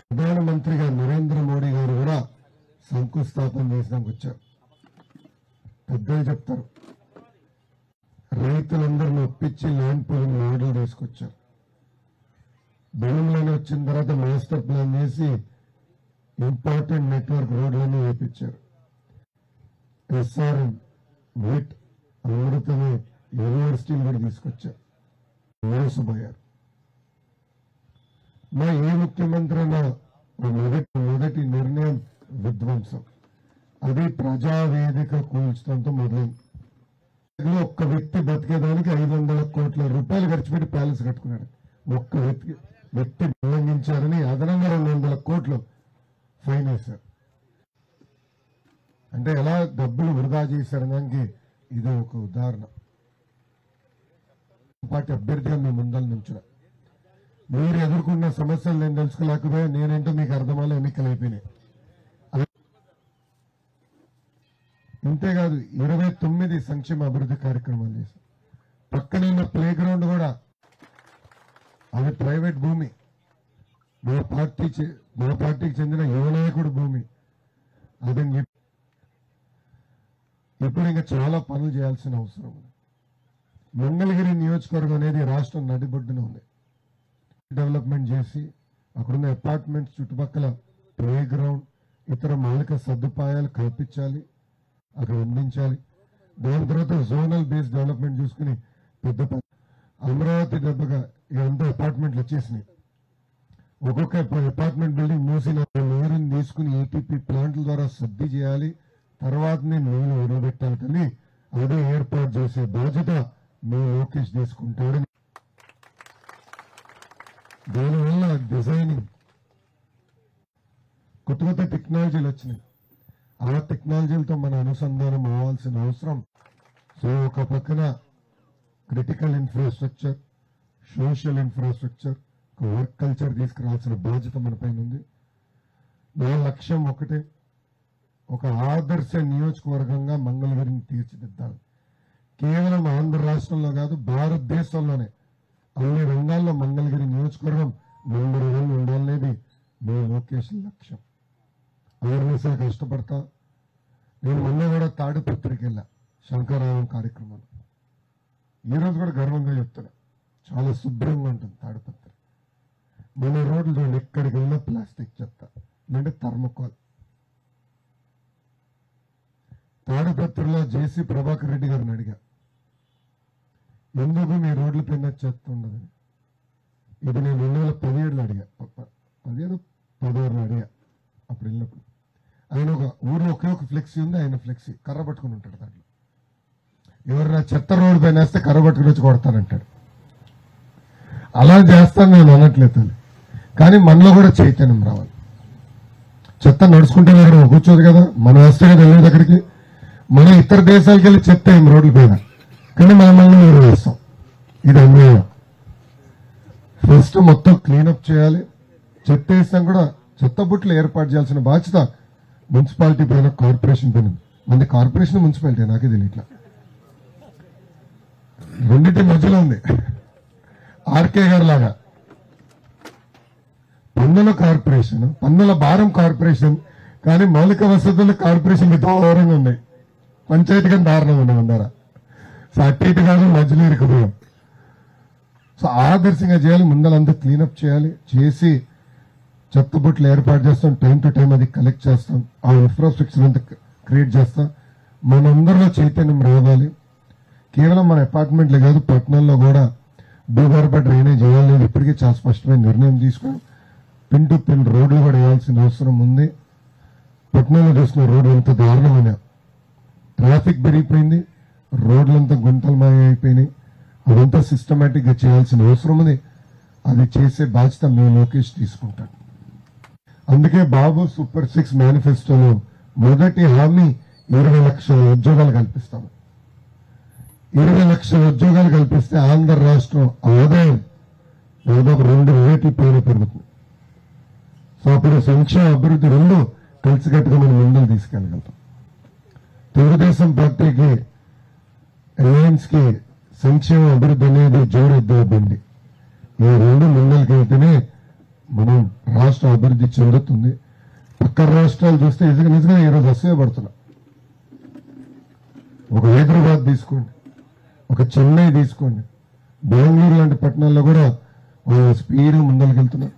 ప్రధానమంత్రిగా నరేంద్ర మోడీ గారు కూడా శంకుస్థాపన చేసినాక వచ్చారు. పెద్దలు చెప్తారు, రైతులందరినీ ఒప్పించి ల్యాండ్ పూలింగ్ మోడల్ తీసుకొచ్చారు. బెలంలోనే వచ్చిన తర్వాత మాస్టర్ ప్లాన్ చేసి ఇంపార్టెంట్ నెట్వర్క్ రోడ్లన్నీ వేయించారు. ఎస్ఆర్ఎం, విట్, అమృతమే యూనివర్సిటీలు కూడా తీసుకొచ్చారు. మోసపోయారు. మా ఏ ముఖ్యమంత్రి అయినా మొదటి నిర్ణయం విధ్వంసం. అది ప్రజావేదిక కూల్చడంతో మొదలైంది. ఒక్క వ్యక్తి బతికేదానికి 500 కోట్ల రూపాయలు ఖర్చు పెట్టి ప్యాలెస్ కట్టుకున్నాడు. ఒక్క వ్యక్తి ఉల్లంఘించారని అదనంగా 200 కోట్లు ఫైన్ వేశారు. అంటే ఎలా డబ్బులు వృధా చేశారనడానికి ఇది ఒక ఉదాహరణ. పార్టీ అభ్యర్థిగా మేము ముందల నుంచి మీరు ఎదుర్కొన్న సమస్యలు నేను తెలుసుకోలేకపోయా. నేనేంటో మీకు అర్థమయ్యే ఎన్నికలు అయిపోయినాయి. ఇంతేకాదు 29 సంక్షేమ అభివృద్ధి కార్యక్రమాలు చేశాం. పక్కనే ఉన్న ప్లే గ్రౌండ్ కూడా అది ప్రైవేట్ భూమి, మా పార్టీకి చెందిన యువనాయకుడు భూమి. అదని చెప్పి ఇప్పుడు ఇంకా చాలా పనులు చేయాల్సిన అవసరం ఉంది. మంగళగిరి నియోజకవర్గం అనేది రాష్ట్రం నడిబొడ్డున ఉంది. డెవలప్మెంట్ చేసి అక్కడున్న అపార్ట్మెంట్స్ చుట్టుపక్కల ప్లే గ్రౌండ్, ఇతర మౌలిక సదుపాయాలు కల్పించాలి, అక్కడ అందించాలి. దాని తర్వాత జోనల్ బేస్డ్ డెవలప్మెంట్ చూసుకుని పెద్ద అమరావతి దెబ్బగా ఇదంతా అపార్ట్మెంట్లు వచ్చేసినాయి. ఒక్కొక్క అపార్ట్మెంట్ బిల్డింగ్ మూసిన నీరుని తీసుకుని ఏటీపీ ప్లాంట్ల ద్వారా శుద్ధి చేయాలి. తర్వాతనే నీళ్లు వదిలిపెట్టాలని అదే ఏర్పాటు చేసే బాధ్యత మీ లోకేష్ తీసుకుంటాడని. దానివల్ల డిజైనింగ్ కొత్త టెక్నాలజీలు వచ్చినాయి. ఆ టెక్నాలజీలతో మన అనుసంధానం అవ్వాల్సిన అవసరం. సో ఒక పక్కన critical infrastructure, social infrastructure, work culture తీసుకురావాల్సిన బాధ్యత మన పైన ఉంది. నా లక్ష్యం ఒకటే, ఒక ఆదర్శ నియోజకవర్గంగా మంగళగిరిని తీర్చిదిద్దాలి. కేవలం ఆంధ్ర రాష్ట్రంలో కాదు, భారతదేశంలోనే అన్ని రంగాల్లో మంగళగిరి నియోజకవర్గం నెంబర్ 1 ఉండాలనేది మీ లోకేష్ లక్ష్యం. అవేర్నెస్ కష్టపడతా. నేను మొన్న కూడా తాడిపత్రికి వెళ్ళా, శంకరావం కార్యక్రమాలు. ఈరోజు కూడా గర్వంగా చెప్తున్నా, చాలా శుభ్రంగా ఉంటుంది తాడిపత్రి. మన రోడ్లు చూడండి, ఎక్కడికి వెళ్ళినా ప్లాస్టిక్ చెత్త, లేదంటే థర్మోకాల్. తాడిపత్రిలో జేసీ ప్రభాకర్ రెడ్డి గారిని అడిగా, ఎందుకు మీ రోడ్ల పైన చెత్త ఉండదని. ఇది నేను 2017లో అడిగా, 16 అడిగా. అప్పుడు వెళ్ళినప్పుడు ఆయన ఒక ఊర్లో ఒకే ఒక ఫ్లెక్సీ ఉంది, ఆయన ఫ్లెక్సీ కర్ర పట్టుకుని ఉంటాడు. దాంట్లో ఎవరైనా చెత్త రోడ్డు పైన వేస్తే కర్ర పట్టుకుని వచ్చి కొడతానంటాడు. అలా చేస్తాను నేను అనట్లేదు, కానీ మనలో కూడా చైతన్యం రావాలి. చెత్త నడుచుకుంటే దగ్గర కూర్చోదు కదా, మనం వస్తే కదా వెళ్ళే దగ్గరికి. మనం ఇతర దేశాలకు వెళ్ళి చెత్త ఏం రోడ్ల పైన, కానీ మనల్ని మీరు వేస్తాం. ఇది అన్యాయం. ఫస్ట్ మొత్తం క్లీనప్ చేయాలి. చెత్త వేసినా కూడా చెత్త బుట్లు ఏర్పాటు చేయాల్సిన బాధ్యత మున్సిపాలిటీ పైన, కార్పొరేషన్ పైన. మన కార్పొరేషన్ మున్సిపాలిటీ నాకే తెలియట్లా, రెండింటి మధ్యలో ఉంది. ఆర్కే గారు లాగా పన్నుల కార్పొరేషన్, పన్నుల భారం కార్పొరేషన్, కానీ మౌలిక వసతులు కార్పొరేషన్ దూరంగా ఉన్నాయి. పంచాయతీ కానీ దారుణంగా ఉన్నాయి అందర. సో అటు ఇటు కాదు, మధ్యలో ఇరుకుపోయాం. సో ఆదర్శంగా చేయాలి. ముందలంతా క్లీనప్ చేయాలి. చేసి చెత్త బుట్లు ఏర్పాటు చేస్తాం. టైం టు టైం అది కలెక్ట్ చేస్తాం. ఆ ఇన్ఫ్రాస్ట్రక్చర్ అంతా క్రియేట్ చేస్తాం. మనందరిలో చైతన్యం రావాలి. కేవలం మన అపార్ట్మెంట్లే కాదు, పట్టణంలో కూడా భూగర్భ డ్రైనేజ్ వేయాలని ఇప్పటికీ చాలా స్పష్టమైన నిర్ణయం తీసుకుని పిన్ టు పిన్ రోడ్లు కూడా వేయాల్సిన అవసరం ఉంది. పట్టణంలో చూసిన రోడ్లు ఎంత దారుణమైన, ట్రాఫిక్ పెరిగిపోయింది, రోడ్లంతా గుంతలమయ అయిపోయినాయి. అదంతా సిస్టమేటిక్ గా చేయాల్సిన అవసరం ఉంది. అది చేసే బాధ్యత మీ లోకేష్ తీసుకుంటాడు. అందుకే బాబు సూపర్ 6 మేనిఫెస్టోలో మొదటి హామీ 20 లక్షల ఉద్యోగాలు కల్పిస్తాము. 20 లక్షల ఉద్యోగాలు కల్పిస్తే ఆంధ్ర రాష్ట్రం ఆదాయం దాదాపు 2 రేట్ల పైన పెరుగుతుంది. సో అప్పుడు సంక్షేమ అభివృద్ధి రెండు కలిసికట్టుగా మనం ముందుకు తీసుకెళ్ళగలుగుతాం. తెలుగుదేశం పార్టీకి, అలయన్స్ కి సంక్షేమ అభివృద్ధి అనేది జోడెద్దు బండి. ఈ రెండు ముందరికి వెళ్తేనే మనం రాష్ట్ర అభివృద్ధి చెందుతుంది. పక్క రాష్ట్రాలు చూస్తే నిజంగా ఈరోజు అసూయపడుతున్నాం. ఒక హైదరాబాద్ తీసుకోండి, ఒక చెన్నై తీసుకోండి, బెంగళూరు లాంటి పట్టణాల్లో కూడా వాళ్ళు స్పీడ్ ముందరికెళ్తున్నారు.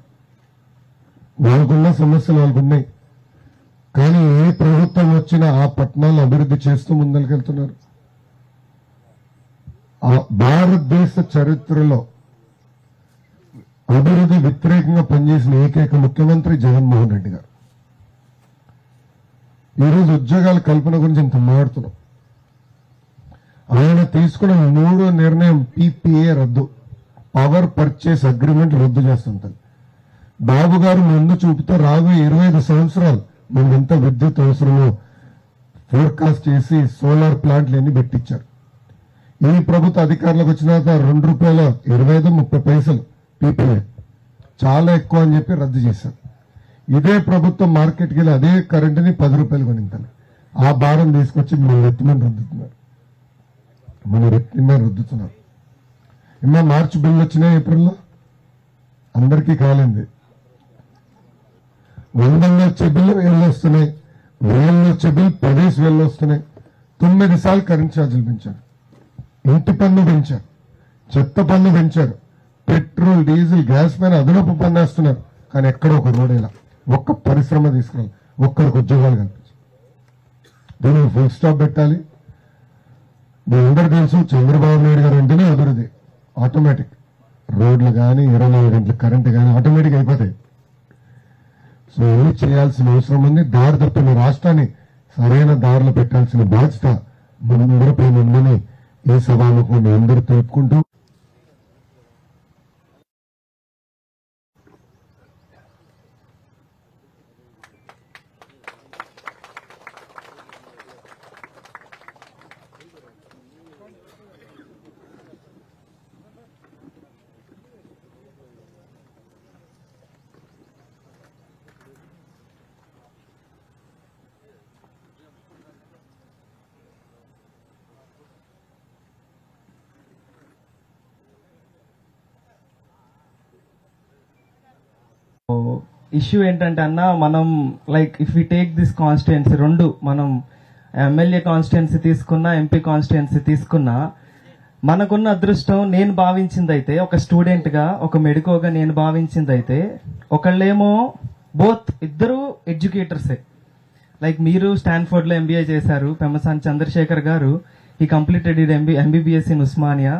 వాళ్ళకున్న సమస్యలు వాళ్ళకు ఉన్నాయి, కానీ ఏ ప్రభుత్వం వచ్చినా ఆ పట్టణాలను అభివృద్ధి చేస్తూ ముందరికెళ్తున్నారు. ఆ భారతదేశ చరిత్రలో అభివృద్ధి వ్యతిరేకంగా పనిచేసిన ఏకైక ముఖ్యమంత్రి జగన్మోహన్ రెడ్డి గారు. ఈరోజు ఉద్యోగాల కల్పన గురించి ఇంత మాట్లాడుతున్నాం. ఆయన తీసుకున్న 3వ నిర్ణయం పీపీఏ రద్దు, పవర్ పర్చేస్ అగ్రిమెంట్ రద్దు చేస్తుంటారు. బాబు గారు ముందు చూపుతూ రాబోయే 25 సంవత్సరాలు మనకు ఎంత విద్యుత్ అవసరమో ఫోర్కాస్ట్ చేసి సోలార్ ప్లాంట్లు ఎన్ని పెట్టించారు. ఈ ప్రభుత్వ అధికారులకు వచ్చినాక ₹2.25 పీపీఏ చాలా ఎక్కువ అని చెప్పి రద్దు చేశారు. ఇదే ప్రభుత్వం మార్కెట్కి వెళ్ళి అదే కరెంటుని ₹10 కొనింటారు. ఆ భారం తీసుకొచ్చి మన రెత్తి మీద రుద్దుతున్నారు, ఇంకా మార్చి బిల్లు వచ్చినాయి ఏప్రిల్లో, అందరికీ కాలింది. 100 వచ్చే బిల్లు 1000 వస్తున్నాయి, 1000 వచ్చే బిల్లు 10,000 వస్తున్నాయి. 9 సార్లు కరెంట్ ఛార్జీలు పెంచారు, ఇంటి పన్ను పెంచారు, చెత్త పన్ను పెంచారు, పెట్రోల్ డీజిల్ గ్యాస్ పైన అదనపు పన్ను వేస్తున్నారు. కానీ ఎక్కడ ఒక రోడేలా, ఒక్క పరిశ్రమ తీసుకురాలి, ఒక్కరికి ఉద్యోగాలు కల్పించారు. దీనికి ఫుల్ స్టాప్ పెట్టాలి. మీ అందరూ తెలుసు, చంద్రబాబు నాయుడు గారు అంటేనే అభివృద్ధి ఆటోమేటిక్. రోడ్లు కానీ 24 గంటల కరెంటు కానీ ఆటోమేటిక్ అయిపోతాయి. సో ఏమి చేయాల్సిన అవసరం ఉంది. దారి తప్పిన రాష్ట్రాన్ని సరైన దారిలో పెట్టాల్సిన బాధ్యత మనందరిపై ఉందని ఈ సభకు మీ అందరూ తెలుపుకుంటూ, ఇష్యూ ఏంటంటే అన్న, మనం like if we take this constituency, రెండు మనం ఎమ్మెల్యే కాన్స్టిట్యుయెన్సీ తీసుకున్నా, ఎంపీ కాన్స్టిట్యుయెన్సీ తీసుకున్నా, మనకున్న అదృష్టం నేను భావించింది అయితే, ఒక స్టూడెంట్ గా, ఒక మెడికోగా నేను భావించింది అయితే, ఒకళ్ళేమో బోత్ ఇద్దరు ఎడ్యుకేటర్సే. లైక్ మీరు స్టాన్ఫోర్డ్ లో ఎంబీఏ చేశారు, పెమ్మసాని చంద్రశేఖర్ గారు ఈ completed MBBS in Osmania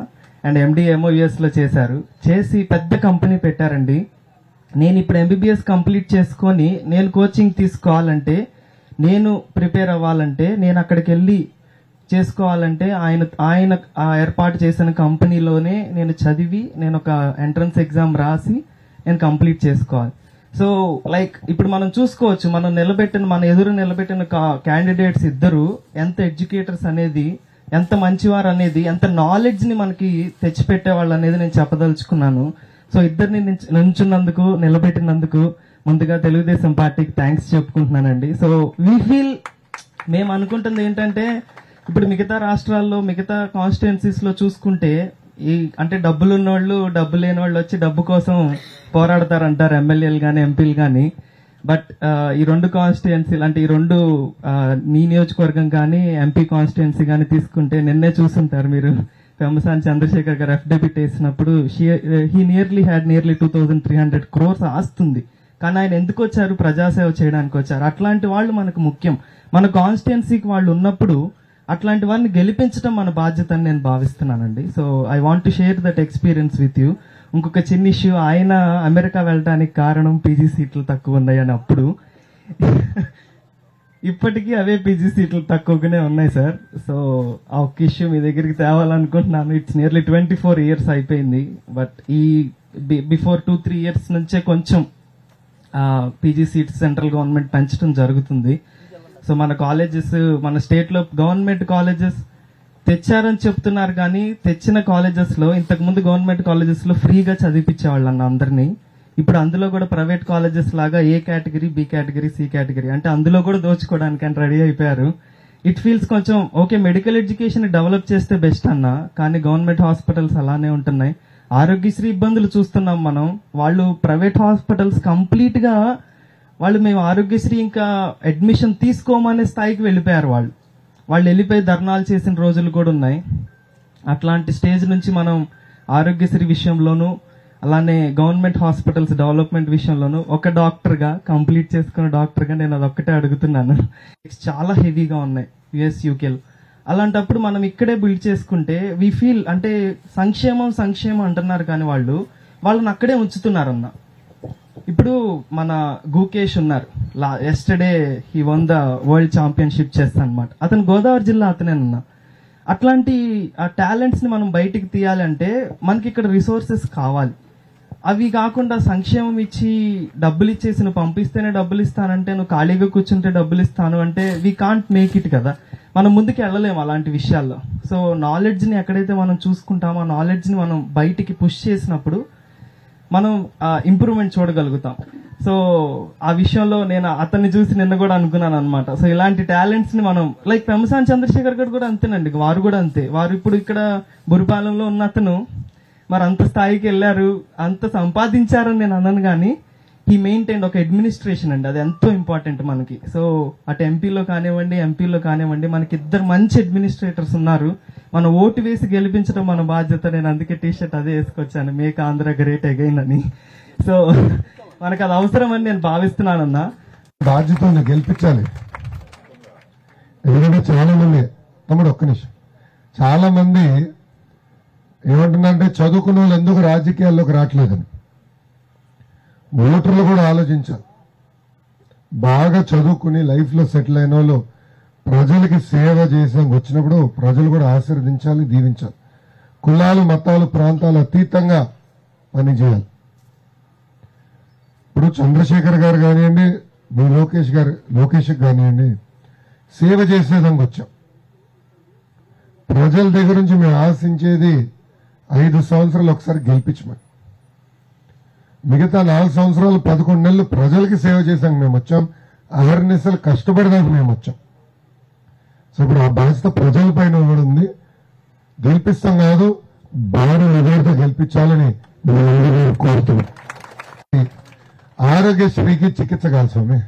and MD ఏమో యుఎస్ లో చేశారు. చేసి పెద్ద కంపెనీ పెట్టారండి. నేను ఇప్పుడు ఎంబీబీఎస్ కంప్లీట్ చేసుకొని నేను కోచింగ్ తీసుకోవాలంటే, నేను ప్రిపేర్ అవ్వాలంటే, నేను అక్కడికి వెళ్ళి చేసుకోవాలంటే ఆయన ఏర్పాటు చేసిన కంపెనీలోనే నేను చదివి, నేను ఒక ఎంట్రన్స్ ఎగ్జామ్ రాసి నేను కంప్లీట్ చేసుకోవాలి. సో లైక్ ఇప్పుడు మనం చూసుకోవచ్చు, మన ఎదురు నిలబెట్టిన క్యాండిడేట్స్ ఇద్దరు ఎంత ఎడ్యుకేటర్స్ అనేది, ఎంత మంచివారు అనేది, ఎంత నాలెడ్జ్ ని మనకి తెచ్చిపెట్టే వాళ్ళు అనేది నేను చెప్పదలుచుకున్నాను. సో ఇద్దరిని నుంచున్నందుకు, నిలబెట్టినందుకు ముందుగా తెలుగుదేశం పార్టీకి థ్యాంక్స్ చెప్పుకుంటున్నానండి. సో మేము అనుకుంటుంది ఏంటంటే, ఇప్పుడు మిగతా రాష్ట్రాల్లో, మిగతా కాన్స్టిట్యుయెన్సీస్ లో చూసుకుంటే, అంటే డబ్బులున్నోళ్ళు, డబ్బు లేని వాళ్ళు వచ్చి డబ్బు కోసం పోరాడతారంటారు ఎమ్మెల్యేలు గానీ, ఎంపీలు గానీ. బట్ ఈ రెండు కాన్స్టిట్యుయెన్సీలు, అంటే ఈ రెండు నీ నియోజకవర్గం కానీ, ఎంపీ కాన్స్టిట్యుయెన్సీ కానీ తీసుకుంటే, నిన్నే చూస్తుంటారు మీరు, పెమ్మసాని చంద్రశేఖర్ గారు ఎఫ్డెబిట్ వేసినప్పుడు హీ నియర్లీ 2,300 crores ఆస్తుంది. కానీ ఆయన ఎందుకు వచ్చారు? ప్రజాసేవ చేయడానికి వచ్చారు. అట్లాంటి వాళ్ళు మనకు ముఖ్యం. మన కాన్స్టిట్యుయెన్సీకి వాళ్ళు ఉన్నప్పుడు అట్లాంటి వారిని గెలిపించడం మన బాధ్యత అని నేను భావిస్తున్నానండి. So I want to share that experience with you. ఇంకొక చిన్న ఇష్యూ, ఆయన అమెరికా వెళ్ళడానికి కారణం పీజీ సీట్లు తక్కువ ఉన్నాయని. అప్పుడు ఇప్పటికీ అవే పీజీ సీట్లు తక్కువగానే ఉన్నాయి సార్. సో ఆ ఒక్క ఇష్యూ మీ దగ్గరికి తేవాలనుకుంటున్నాను. ఇట్స్ నియర్లీ 24 years అయిపోయింది. బట్ ఈ బిఫోర్ 2-3 years నుంచే కొంచెం పీజీ సీట్స్ సెంట్రల్ గవర్నమెంట్ పెంచడం జరుగుతుంది. సో మన కాలేజెస్, మన స్టేట్ లో గవర్నమెంట్ కాలేజెస్ తెచ్చారని చెప్తున్నారు, కానీ తెచ్చిన కాలేజెస్ లో ఇంతకుముందు గవర్నమెంట్ కాలేజెస్ లో ఫ్రీగా చదివించేవాళ్ళు అన్న అందరినీ. ఇప్పుడు అందులో కూడా ప్రైవేట్ కాలేజెస్ లాగా A category, B category, C category అంటే అందులో కూడా దోచుకోవడానికి అని రెడీ అయిపోయారు. ఇట్ ఫీల్స్ కొంచెం ఓకే, మెడికల్ ఎడ్యుకేషన్ డెవలప్ చేస్తే బెస్ట్ అన్న, కానీ గవర్నమెంట్ హాస్పిటల్స్ అలానే ఉంటున్నాయి. ఆరోగ్యశ్రీ ఇబ్బందులు చూస్తున్నాం మనం. వాళ్ళు ప్రైవేట్ హాస్పిటల్స్ కంప్లీట్ గా వాళ్ళు మేము ఆరోగ్యశ్రీ ఇంకా అడ్మిషన్ తీసుకోమనే స్థాయికి వెళ్ళిపోయారు. వాళ్ళు వెళ్ళిపోయి ధర్నాలు చేసిన రోజులు కూడా ఉన్నాయి. అట్లాంటి స్టేజ్ నుంచి మనం ఆరోగ్యశ్రీ విషయంలోనూ అలానే గవర్నమెంట్ హాస్పిటల్స్ డెవలప్మెంట్ విషయంలోనూ ఒక డాక్టర్గా కంప్లీట్ చేసుకున్న డాక్టర్గా నేను అదొక్కటే అడుగుతున్నాను. చాలా హెవీగా ఉన్నాయి యుఎస్ యూకేలో. అలాంటప్పుడు మనం ఇక్కడే బిల్డ్ చేసుకుంటే వి ఫీల్ అంటే సంక్షేమం అంటున్నారు కానీ వాళ్ళని అక్కడే ఉంచుతున్నారన్న. ఇప్పుడు మన గుకేష్ ఉన్నారు, yesterday he one the world championship chess అన్నమాట. అతను గోదావరి జిల్లా అతనేనన్నా. అట్లాంటి ఆ టాలెంట్స్ ని మనం బయటికి తీయాలంటే మనకి ఇక్కడ రిసోర్సెస్ కావాలి. అవి కాకుండా సంక్షేమం ఇచ్చి డబ్బులు ఇచ్చేసి నువ్వు పంపిస్తేనే డబ్బులు ఇస్తానంటే, నువ్వు ఖాళీగా కూర్చుంటే డబ్బులు ఇస్తాను అంటే వీ కాంట్ మేక్ ఇట్ కదా. మనం ముందుకు వెళ్ళలేము అలాంటి విషయాల్లో. సో నాలెడ్జ్ ని ఎక్కడైతే మనం చూసుకుంటామో ఆ నాలెడ్జ్ ని మనం బయటికి పుష్ చేసినప్పుడు మనం ఇంప్రూవ్మెంట్ చూడగలుగుతాం. సో ఆ విషయంలో నేను అతన్ని చూసి నిన్న కూడా అనుకున్నాను అనమాట. సో ఇలాంటి టాలెంట్స్ ని మనం లైక్ పెమ్మసాని చంద్రశేఖర్ గారు కూడా అంతేనండి. వారు కూడా అంతే. వారు ఇప్పుడు ఇక్కడ బురిపాలెంలో ఉన్న అతను మరి అంత స్థాయికి వెళ్ళారు, అంత సంపాదించారని నేను అన్నాను కానీ హీ మెయింటైన్ ఒక అడ్మినిస్ట్రేషన్ అండి. అది ఎంతో ఇంపార్టెంట్ మనకి. సో అటు ఎంపీలో కానివ్వండి మనకి ఇద్దరు మంచి అడ్మినిస్ట్రేటర్స్ ఉన్నారు. మన ఓటు వేసి గెలిపించడం మన బాధ్యత. నేను అందుకే టీషర్ట్ అదే వేసుకొచ్చాను, మేక్ ఆంధ్ర గ్రేట్ అగైన్ అని. సో మనకు అది అవసరం అని నేను భావిస్తున్నానన్నా. బాధ్యత గెలిపించాలి. ఎందుకంటే చాలా మంది తమ్ముడు ఒక్క నిమిషం, చాలా మంది ఏమంటున్నారంటే చదువుకున్న వాళ్ళు ఎందుకు రాజకీయాల్లోకి రావట్లేదని. ఓటర్లు కూడా ఆలోచించాలి. బాగా చదువుకుని లైఫ్ లో సెటిల్ అయిన వాళ్ళు ప్రజలకి సేవ చేసాం వచ్చినప్పుడు ప్రజలు కూడా ఆశీర్వదించాలి, దీవించాలి. కులాలు మతాలు ప్రాంతాలు అతీతంగా పనిచేయాలి. ఇప్పుడు చంద్రశేఖర్ గారు కానివ్వండి, మీ లోకేష్ కానివ్వండి, సేవ చేసేదానికి వచ్చాం. ప్రజల దగ్గర నుంచి మేము ఆశించేది 5 సంవత్సరాలు ఒకసారి గెలిపించమని. మిగతా 4 సంవత్సరాలు 11 నెలలు ప్రజలకి సేవ చేశాక మేము వచ్చాం. అవేర్నెస్లు కష్టపడడానికి మేము వచ్చాం. సో ఇప్పుడు ఆ బాధ్యత ప్రజల పైన కూడా ఉంది. గెలిపిస్తాం కాదు, భారీ మెజారిటీతో గెలిపించాలని మేము కోరుతున్నాం. ఆరోగ్యశ్రీకి చికిత్స కాదు స్వామి.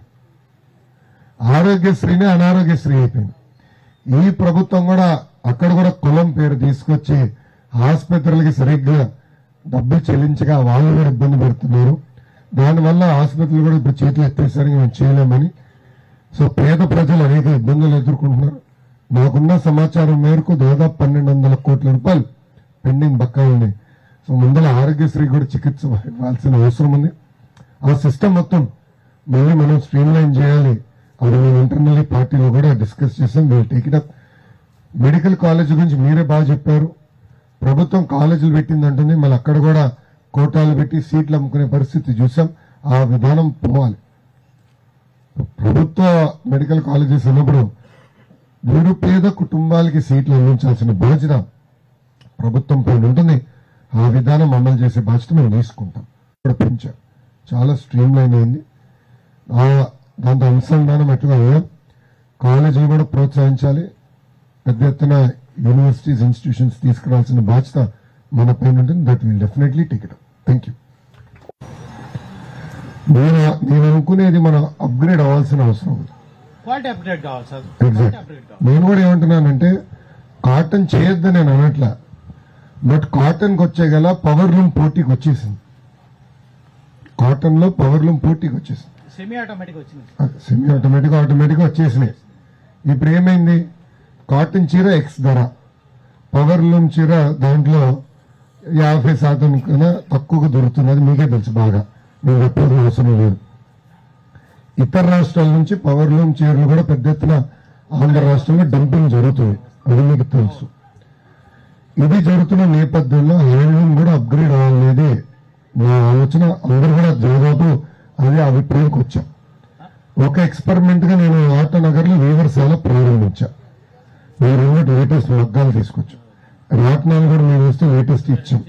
ఆరోగ్యశ్రీనే అనారోగ్యశ్రీ అయిపోయింది. ఈ ప్రభుత్వం కూడా అక్కడ కూడా కులం పేరు తీసుకొచ్చి ఆసుపత్రులకి సరిగ్గా డబ్బులు చెల్లించగా వాళ్ళు కూడా ఇబ్బంది పెడుతున్నారు. దానివల్ల ఆసుపత్రులు కూడా ఇప్పుడు చేతులు ఎత్తేసరికి మేము చేయలేమని. సో పేద ప్రజలు అనేక ఇబ్బందులు ఎదుర్కొంటున్నారు. నాకున్న సమాచారం మేరకు దాదాపు 1200 కోట్ల రూపాయలు పెండింగ్ బకాయి ఉన్నాయి. సో ముందర ఆరోగ్యశ్రీ కూడా చికిత్స ఇవ్వాల్సిన అవసరం ఉంది. ఆ సిస్టమ్ మొత్తం మళ్ళీ మనం స్ట్రీమ్ లైన్ చేయాలి. అది మేము ఇంటర్నల్లీ పార్టీలో కూడా డిస్కస్ చేసాం. వీళ్ళు take it up. Medical college గురించి మీరే బాగా చెప్పారు. ప్రభుత్వం కాలేజీలు పెట్టిందంటుంది, మళ్ళీ అక్కడ కూడా కోటాలు పెట్టి సీట్లు అమ్ముకునే పరిస్థితి చూసాం. ఆ విధానం పోవాలి. ప్రభుత్వ మెడికల్ కాలేజెస్ ఉన్నప్పుడు నిరుపేద కుటుంబాలకి సీట్లు అందించాల్సిన బాధ్యత ప్రభుత్వం పైన ఉంటుంది. ఆ విధానం అమలు చేసే బాధ్యత మేము తీసుకుంటాం. ఇప్పుడు పెంచాం, చాలా స్ట్రీమ్ లైన్ అయింది. దాంతో అనుసంధానం ఎట్లా అయ్యాం. కాలేజీలు కూడా ప్రోత్సహించాలి. పెద్ద ఎత్తున యూనివర్సిటీస్ ఇన్స్టిట్యూషన్స్ తీసుకురావాల్సిన బాధ్యత మన పైన ఉంటుంది. That will definitely take it up. Thank you. నేను అనుకునేది మనం అప్గ్రేడ్ అవ్వాల్సిన అవసరం ఉంది. ఎగ్జాక్ట్. నేను కూడా ఏమంటున్నానంటే కాటన్ చేయొద్దని నేను అనట్లా, బట్ కాటన్కి వచ్చే గల పవర్ లూమ్ పోటీకి వచ్చేసింది. కాటన్ లో పవర్ లూమ్ పోటీకి వచ్చేసింది. సెమీ ఆటోమేటిక్ వచ్చేసినాయి. ఇప్పుడు ఏమైంది, కాటన్ చీర ఎక్స్ ధర, పవర్ లూమ్ చీర దాంట్లో 50% కన్నా తక్కువగా దొరుకుతున్నది. మీకే తెలుసు బాగా, నేను చెప్పేది అవసరం లేదు. ఇతర రాష్ట్రాల నుంచి పవర్ లూమ్ చీరలు కూడా పెద్ద ఎత్తున ఆంధ్ర రాష్ట్రంలో డంపింగ్ జరుగుతుంది. అది మీకు తెలుసు. ఇది జరుగుతున్న నేపథ్యంలో హ్యాండ్లూమ్ కూడా అప్గ్రేడ్ అవ్వాలనేది నా ఆలోచన. అందరూ కూడా దాదాపు అదే అభిప్రాయంకి వచ్చా. ఒక ఎక్స్పెరిమెంట్ గా నేను ఆటోనగర్ లో వీవర్శాల ప్రారంభించా. మీరు లేటెస్ట్ మగ్గాలు తీసుకొచ్చాం. రాట్నాలు కూడా మేము వస్తే లేటెస్ట్ ఇచ్చాం.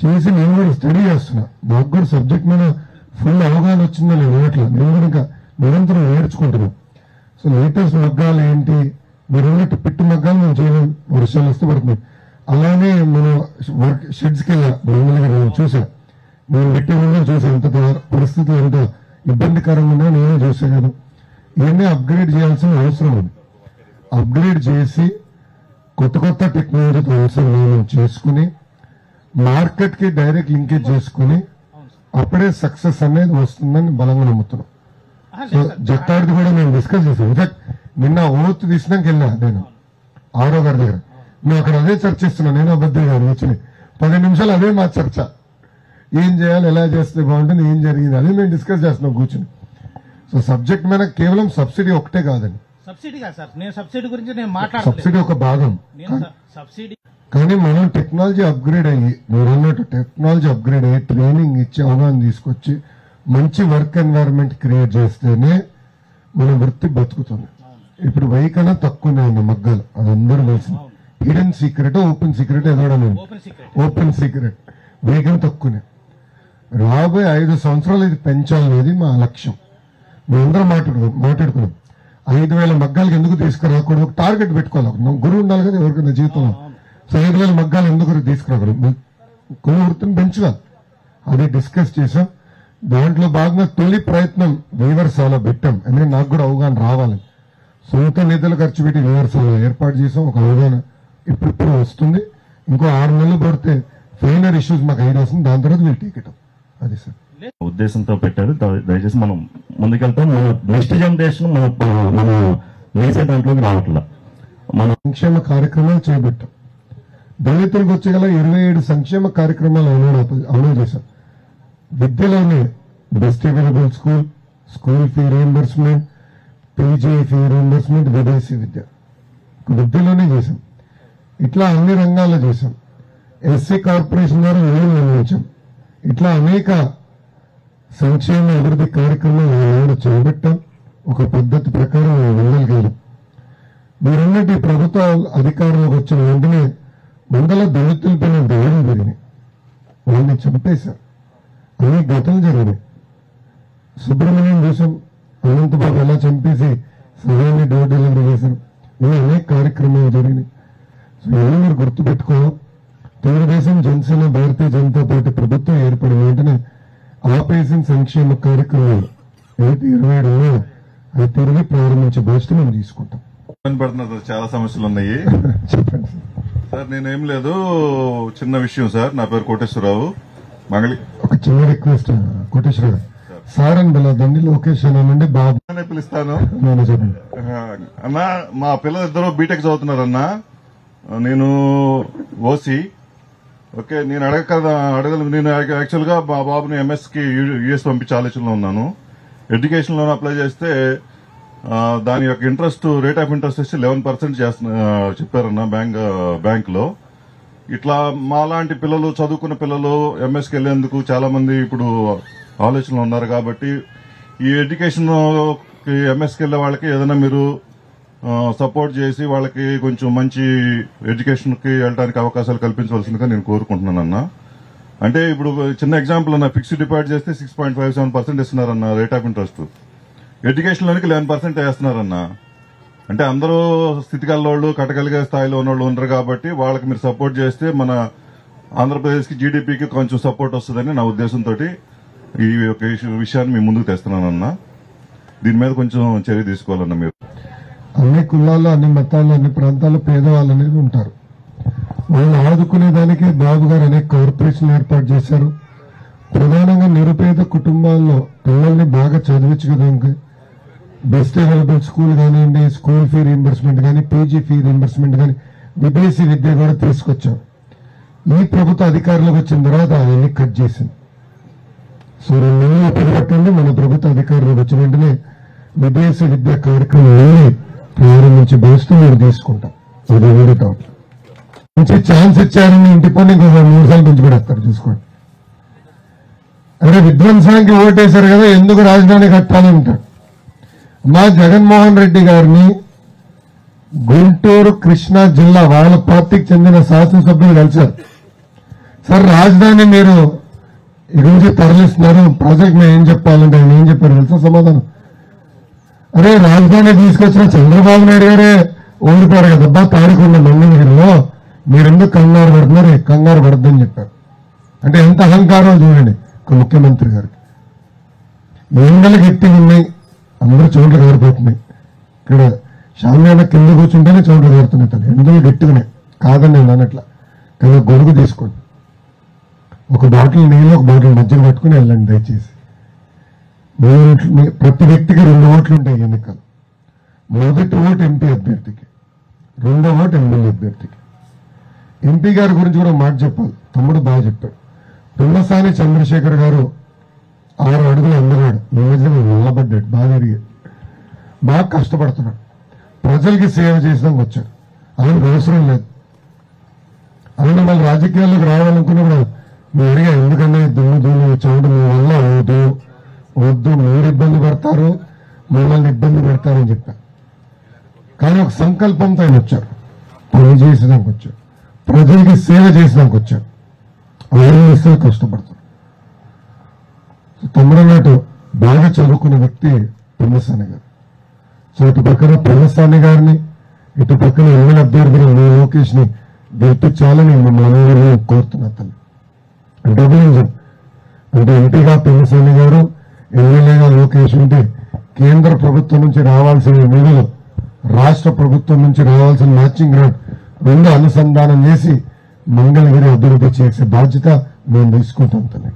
చేసి నేను కూడా స్టడీ చేస్తున్నా. నాకు కూడా సబ్జెక్ట్ మీద ఫుల్ అవగాహన వచ్చిందో నేను ఇవ్వట్లేదు. నేను కూడా ఇంకా నిరంతరం నేర్చుకుంటున్నాం. సో లేటెస్ట్ మగ్గాలు ఏంటి, మీరు ఉన్నట్టు పిట్టు మగ్గాలు మేము చేయలేము, వర్షాలు వస్తే పడుతున్నాయి. అలానే మన వర్క్ షెడ్స్కి వెళ్ళా చూసా, నేను పెట్టి ముందు చూసా ఎంత పరిస్థితి ఎంత ఇబ్బందికరంగా ఉందో నేనే చూసా కదా. ఇవన్నీ అప్గ్రేడ్ చేయాల్సిన అవసరం ఉంది. అప్గ్రేడ్ చేసి కొత్త కొత్త టెక్నాలజీతో అవసరం చేసుకుని మార్కెట్కి డైరెక్ట్ లింకేజ్ చేసుకుని అప్పుడే సక్సెస్ అనేది వస్తుందని బలంగా నమ్ముతున్నాం. సో జట్టాడిది కూడా మేము డిస్కస్ చేసాం. ఇన్ఫాక్ట్ నిన్న ఓత్ తీసినాక వెళ్ళా నేను ఆరో గారి దగ్గర. మేము అక్కడ అదే చర్చిస్తున్నా, నేను అబద్ధం గారు వచ్చి 10 నిమిషాలు అదే మా చర్చ. ఏం చేయాలి, ఎలా చేస్తే బాగుంటుంది, ఏం జరిగింది, అదే మేము డిస్కస్ చేస్తున్నాం కూర్చుని. సో సబ్జెక్ట్ మీద కేవలం సబ్సిడీ ఒకటే కాదండి, సబ్సిడీ కాదు సార్, నేను సబ్సిడీ గురించి నేను మాట్లాడలేదు. సబ్సిడీ ఒక భాగం. సబ్సిడీ కానీ మనం టెక్నాలజీ అప్గ్రేడ్ అయ్యి, మీరు అన్నట్టు టెక్నాలజీ అప్గ్రేడ్ అయ్యి ట్రైనింగ్ ఇచ్చి అవగాహన తీసుకొచ్చి మంచి వర్క్ ఎన్వైరన్మెంట్ క్రియేట్ చేస్తేనే మన వృత్తి బతుకుతుంది. ఇప్పుడు వెయ్యి కన్నా తక్కువనే ఉన్న మగ్గాలు, అది అందరూ తెలిసింది. హిడెన్ సీక్రెట్, ఓపెన్ సీక్రెట్ ఏదోడా ఓపెన్ సీక్రెట్, వెయ్యి కన్నా తక్కువనే. రాబోయే 5 సంవత్సరాలు ఇది పెంచాలనేది మా లక్ష్యం. మేమందరం మాట్లాడుకున్నాం 5,000 మగ్గాలకు ఎందుకు తీసుకురాకూడదు, ఒక టార్గెట్ పెట్టుకోవాలి. గురువు ఉండాలి కదా ఎవరికైనా జీవితంలో. సో 5,000 మగ్గాలు ఎందుకు తీసుకురాకూడదు, కొన్ని వృత్తిని పెంచాలి, అది డిస్కస్ చేసాం. దాంట్లో భాగంగా తొలి ప్రయత్నం వీవర్సాల పెట్టాం. ఎందుకంటే నాకు కూడా అవగాహన రావాలి. సొంత నిధులు ఖర్చు పెట్టి వీవర్సాల ఏర్పాటు చేసాం. ఒక అవగాహన ఇప్పుడు వస్తుంది. ఇంకో 6 నెలలు పడితే ఫైనల్ ఇష్యూస్ మాకు ఐడియా వస్తుంది. దాని తర్వాత వీళ్ళు టికెట్ అది సార్ ఉద్దేశంతో పెట్టారు. దయచేసి మనం ముందుకెళ్తాం. మన నెక్స్ట్ జనరేషన్ మన వేసే దాంట్లోకి రావట్లా. మన సంక్షేమ కార్యక్రమాలు చేపట్టాం. దళితులకు వచ్చేగల 27 సంక్షేమ కార్యక్రమాలు అమలు చేశాం. విద్యలోనే best available school fee reimbursement, PG fee reimbursement, విదేశీ విద్యలోనే చేశాం. ఇట్లా అన్ని రంగాల్లో చేశాం. ఎస్సీ కార్పొరేషన్ ద్వారా నిధులు నిర్వహించాం. ఇట్లా అనేక సంక్షేమ అభివృద్ధి కార్యక్రమాలు చేపట్టాం. ఒక పద్ధతి ప్రకారం వెళ్ళగలిగాం. మీరన్నట్టు ప్రభుత్వ అధికారంలోకి వచ్చిన వెంటనే మండల దళితుల పైన దాడులు పెరిగినాయి, వాళ్ళని చంపేశారు. అన్ని ఘటనలు జరిగినాయి. సుబ్రహ్మణ్యం చూసాం, అనంతబాబు ఎలా చంపేసి సహాయాన్ని డోర్ డెలివరీ చేశారు. ఇలా అనేక కార్యక్రమాలు జరిగినాయి. సో ఇవన్నీ మీరు గుర్తుపెట్టుకోవాలి. తెలుగుదేశం, జనసేన, భారతీయ జనతా పార్టీ ప్రభుత్వం ఏర్పడిన వెంటనే ఆపేసిన సంక్షేమ కార్యక్రమాలు ఏదైతే 27 ఉన్నాయో అవి తిరిగి ప్రారంభించే బాధ్యత మేము తీసుకుంటాం. పడుతున్నారు, చాలా సమస్యలు ఉన్నాయి. చెప్పండి సార్. నేనేం లేదు, చిన్న విషయం సార్. నా పేరు కోటేశ్వరరావు, మంగళి. ఒక చిన్న రిక్వెస్ట్ కోటేశ్వరరావు సార్ అని పిలవద్దండి, లోకేష్ నుండి బాబు అనే పిలుస్తాను. చెప్పండి అన్న, మా పిల్లలు ఇద్దరు బీటెక్ చదువుతున్నారన్నా. నేను ఓసీ. ఓకే, నేను అడగలను. నేను యాక్చువల్ గా మా బాబుని ఎంఎస్ కి యుఎస్ పంపించే ఆలోచనలో ఉన్నాను. ఎడ్యుకేషన్ లోన్ అప్లై చేస్తే దాని యొక్క ఇంట్రెస్ట్, రేట్ ఆఫ్ ఇంట్రెస్ట్ వచ్చి 11% చెప్పారన్న బ్యాంక్ లో. ఇట్లా మాలాంటి పిల్లలు, చదువుకున్న పిల్లలు ఎంఎస్కి వెళ్లేందుకు చాలా మంది ఇప్పుడు ఆలోచనలు ఉన్నారు. కాబట్టి ఈ ఎడ్యుకేషన్ ఎంఎస్కి వెళ్లే వాళ్ళకి ఏదైనా మీరు సపోర్ట్ చేసి వాళ్ళకి కొంచెం మంచి ఎడ్యుకేషన్ కి వెళ్ళడానికి అవకాశాలు కల్పించవలసిందిగా నేను కోరుకుంటున్నానన్నా. అంటే ఇప్పుడు చిన్న ఎగ్జాంపుల్ అన్న, ఫిక్స్డ్ డిపాజిట్ చేస్తే 6.57% ఇస్తున్నారన్న రేట్ ఆఫ్ ఇంట్రెస్ట్. ఎడ్యుకేషన్ లోనికి 11% వేస్తున్నారన్న. అంటే అందరూ స్థితిగల కట్టగలిగే స్థాయిలో ఉన్న వాళ్ళు ఉండరు. కాబట్టి వాళ్ళకి మీరు సపోర్ట్ చేస్తే మన ఆంధ్రప్రదేశ్ కి జీడీపీకి కొంచెం సపోర్ట్ వస్తుందని నా ఉద్దేశంతో ఈ విషయాన్ని మీ ముందుకు తెస్తున్నానన్నా. దీని మీద కొంచెం చర్య తీసుకోవాలన్నా. మీరు అన్ని కులాల్లో, అన్ని మతాల్లో, అన్ని ప్రాంతాల్లో పేదవాళ్ళు అనేది ఉంటారు. వాళ్ళు ఆదుకునేదానికి బాబు గారు అనేక కార్పొరేషన్లు ఏర్పాటు చేశారు. ప్రధానంగా నిరుపేద కుటుంబాల్లో పిల్లల్ని బాగా చదివించడానికి బెస్ట్ అవైలబుల్ స్కూల్ కానివ్వండి, స్కూల్ ఫీ రీఎంబర్స్మెంట్ కానీ, పీజీ ఫీ రీఎంబర్స్మెంట్ కానీ, విదేశీ విద్య కూడా తీసుకొచ్చాం. ఈ ప్రభుత్వ అధికారంలోకి వచ్చిన తర్వాత అవన్నీ కట్ చేసింది. సో 2 నెలలు పట్టండి, మన ప్రభుత్వ అధికారంలోకి వచ్చిన వెంటనే విదేశీ విద్యా కార్యక్రమం ప్రారంభించే బాధ్యత మీరు తీసుకుంటాం. అది వేరే డౌట్. మంచి ఛాన్స్ ఇచ్చారని ఇంటి పని ఇంకో 3 సార్లు పెంచి పెడతారు, చూసుకోండి. అరే విధ్వంసానికి ఓటేశారు కదా, ఎందుకు రాజధాని కట్టాలి అంటారు. మా జగన్మోహన్ రెడ్డి గారిని గుంటూరు, కృష్ణా జిల్లా వాళ్ళ పార్టీకి చెందిన శాసనసభ్యులు కలిశారు. సార్ రాజధాని మీరు ఈరోజు తరలిస్తున్నారు, ప్రజలకు మేము ఏం చెప్పాలంటే ఆయన ఏం చెప్పారు తెలుసా సమాధానం? అరే రాజధాని తీసుకొచ్చిన చంద్రబాబు నాయుడు గారే ఓడిపోయారు కదబ్బా తాడికొండ మంగళగిరిలో, మీరెందుకు కంగారు పడుతున్నారు, కంగారు పడద్దని చెప్పారు. అంటే ఎంత అహంకారం చూడండి ఒక ముఖ్యమంత్రి గారికి. ఎండలు గట్టిగా ఉన్నాయి, అందరూ చోట్ల కారిపోతున్నాయి. ఇక్కడ షామ్యాన కింద కూర్చుంటేనే చోట్ల కారుతున్నాయి. తను ఎండలు గట్టిగానే కాదని నేను అన్నట్ల. కానీ గొడుగు తీసుకోండి, ఒక బాటిల్ నీళ్ళు ఒక బాటిల్ మధ్యలో పట్టుకుని వెళ్ళండి దయచేసి. ప్రతి వ్యక్తికి 2 ఓట్లు ఉంటాయి ఎన్నికలు. మొదటి ఓటు ఎంపీ అభ్యర్థికి, రెండో ఓటు ఎమ్మెల్యే అభ్యర్థికి. ఎంపీ గారి గురించి కూడా మాట చెప్పాలి, తమ్ముడు బాగా చెప్పాడు. పిల్లసాని చంద్రశేఖర్ గారు 6 అడుగులు అందగాడు, ఈ మధ్యలో నిలబడ్డాడు, బాగా ఎరిగాడు, బాగా కష్టపడుతున్నాడు, ప్రజలకి సేవ చేసినాక వచ్చాడు. ఆయనకు అవసరం లేదు. ఆయన మళ్ళీ రాజకీయాల్లోకి రావాలనుకున్నప్పుడు మీరు అడిగా ఎందుకన్నా దుమ్ము వచ్చామంటే మీ వల్ల వద్దు మీరు ఇబ్బంది పడతారు, మిమ్మల్ని ఇబ్బంది పెడతారని చెప్పారు. కానీ ఒక సంకల్పంతో ఆయన వచ్చారు, పని చేసేదానికి వచ్చారు, ప్రజలకి సేవ చేసేదానికి వచ్చారు. ఆయన ఇస్తే కష్టపడతారు. తమ్ముడన్నట్టు బాగా చదువుకున్న వ్యక్తి పిల్లసాని గారు. సో ఇటు పక్కన పిల్లసాని గారిని, ఇటు పక్కన ఎమ్మెల్యే అభ్యర్థిని లోకేష్ ని గెలిపించాలని మిమ్మల్ని కోరుతున్నా. తల్లి డబుల్ ఇంజన్ అంటే ఎంపీగా పిల్లసాని గారు, ఎమ్మెల్యేగా లోకేష్ ఉంటే కేంద్ర ప్రభుత్వం నుంచి రావాల్సిన నిధులు, రాష్ట్ర ప్రభుత్వం నుంచి రావాల్సిన మ్యాచింగ్ గ్రాంట్ 2 అనుసంధానం చేసి మంగళగిరి అభివృద్ధి చేసే బాధ్యత మేము తీసుకుంటాం. తల్లి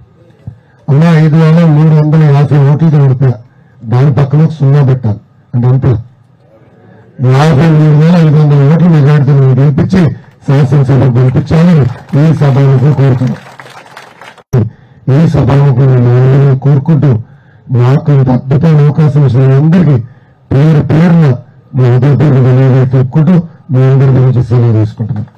అలా 5,350 ఓట్లతో ఓడిపోయా, దాని పక్కన 0 పెట్టాలి అంటే అంతే 53,500 ఓట్ల మెజార్టీతో గెలిపించి శాసనసభ గెలిపించాలని ఈ సభకు కోరుతున్నాం. ఈ సభకు కోరుకుంటూ నాకు ఇంత అద్భుతమైన అవకాశం ఇచ్చిన అందరికీ పేరున మీ ఉదయపూర్వక చెప్పుకుంటూ మీ అందరి గురించి సెలవు తీసుకుంటున్నాను.